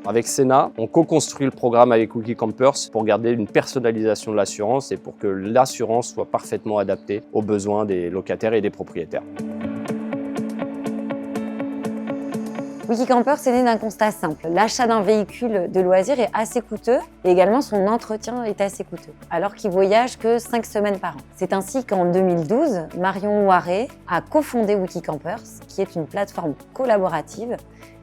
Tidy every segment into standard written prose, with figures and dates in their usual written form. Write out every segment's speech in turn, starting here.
Avec Sena, on co-construit le programme avec Wikicampers pour garder une personnalisation de l'assurance et pour que l'assurance soit parfaitement adaptée aux besoins des locataires et des propriétaires. Wikicampers est né d'un constat simple. L'achat d'un véhicule de loisirs est assez coûteux et également son entretien est assez coûteux, alors qu'il voyage que 5 semaines par an. C'est ainsi qu'en 2012, Marion Ouaré a cofondé Wikicampers, qui est une plateforme collaborative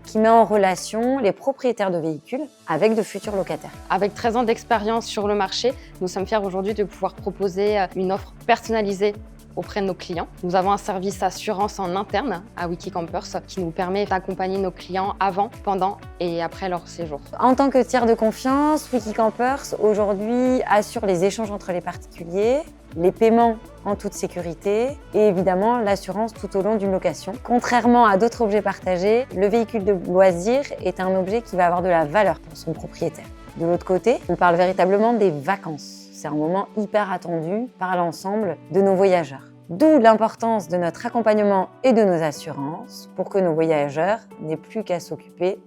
qui met en relation les propriétaires de véhicules avec de futurs locataires. Avec 13 ans d'expérience sur le marché, nous sommes fiers aujourd'hui de pouvoir proposer une offre personnalisée auprès de nos clients. Nous avons un service assurance en interne à Wikicampers qui nous permet d'accompagner nos clients avant, pendant et après leur séjour. En tant que tiers de confiance, Wikicampers aujourd'hui assure les échanges entre les particuliers, les paiements en toute sécurité et évidemment l'assurance tout au long d'une location. Contrairement à d'autres objets partagés, le véhicule de loisir est un objet qui va avoir de la valeur pour son propriétaire. De l'autre côté, on parle véritablement des vacances. C'est un moment hyper attendu par l'ensemble de nos voyageurs. D'où l'importance de notre accompagnement et de nos assurances pour que nos voyageurs n'aient plus qu'à s'occuper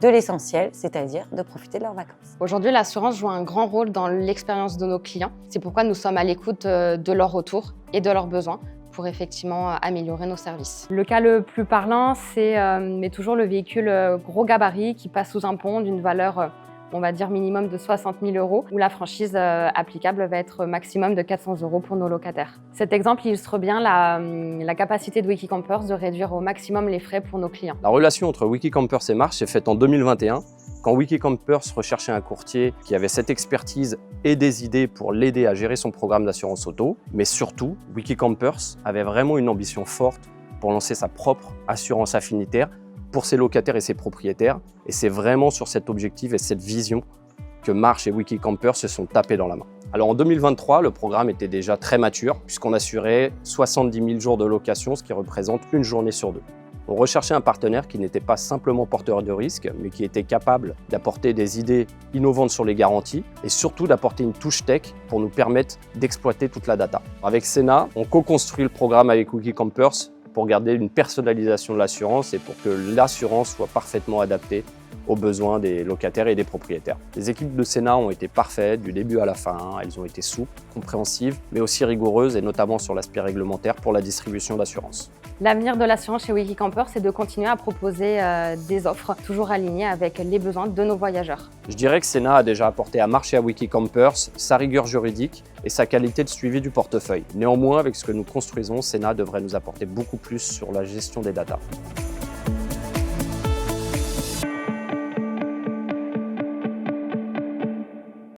de l'essentiel, c'est-à-dire de profiter de leurs vacances. Aujourd'hui, l'assurance joue un grand rôle dans l'expérience de nos clients. C'est pourquoi nous sommes à l'écoute de leurs retours et de leurs besoins pour effectivement améliorer nos services. Le cas le plus parlant, c'est toujours le véhicule gros gabarit qui passe sous un pont d'une valeur on va dire minimum de 60 000 €, où la franchise applicable va être maximum de 400 € pour nos locataires. Cet exemple illustre bien la capacité de Wikicampers de réduire au maximum les frais pour nos clients. La relation entre Wikicampers et Marche s'est faite en 2021, quand Wikicampers recherchait un courtier qui avait cette expertise et des idées pour l'aider à gérer son programme d'assurance auto. Mais surtout, Wikicampers avait vraiment une ambition forte pour lancer sa propre assurance affinitaire pour ses locataires et ses propriétaires. Et c'est vraiment sur cet objectif et cette vision que Marche et Wikicampers se sont tapés dans la main. Alors en 2023, le programme était déjà très mature puisqu'on assurait 70 000 jours de location, ce qui représente une journée sur 2. On recherchait un partenaire qui n'était pas simplement porteur de risques, mais qui était capable d'apporter des idées innovantes sur les garanties et surtout d'apporter une touche tech pour nous permettre d'exploiter toute la data. Avec Sena, on co-construit le programme avec Wikicampers pour garder une personnalisation de l'assurance et pour que l'assurance soit parfaitement adaptée aux besoins des locataires et des propriétaires. Les équipes de Sena ont été parfaites du début à la fin, elles ont été souples, compréhensives, mais aussi rigoureuses et notamment sur l'aspect réglementaire pour la distribution d'assurance. L'avenir de l'assurance chez Wikicampers, c'est de continuer à proposer des offres toujours alignées avec les besoins de nos voyageurs. Je dirais que Sena a déjà apporté à Marche et à Wikicampers sa rigueur juridique et sa qualité de suivi du portefeuille. Néanmoins, avec ce que nous construisons, Sena devrait nous apporter beaucoup plus sur la gestion des datas.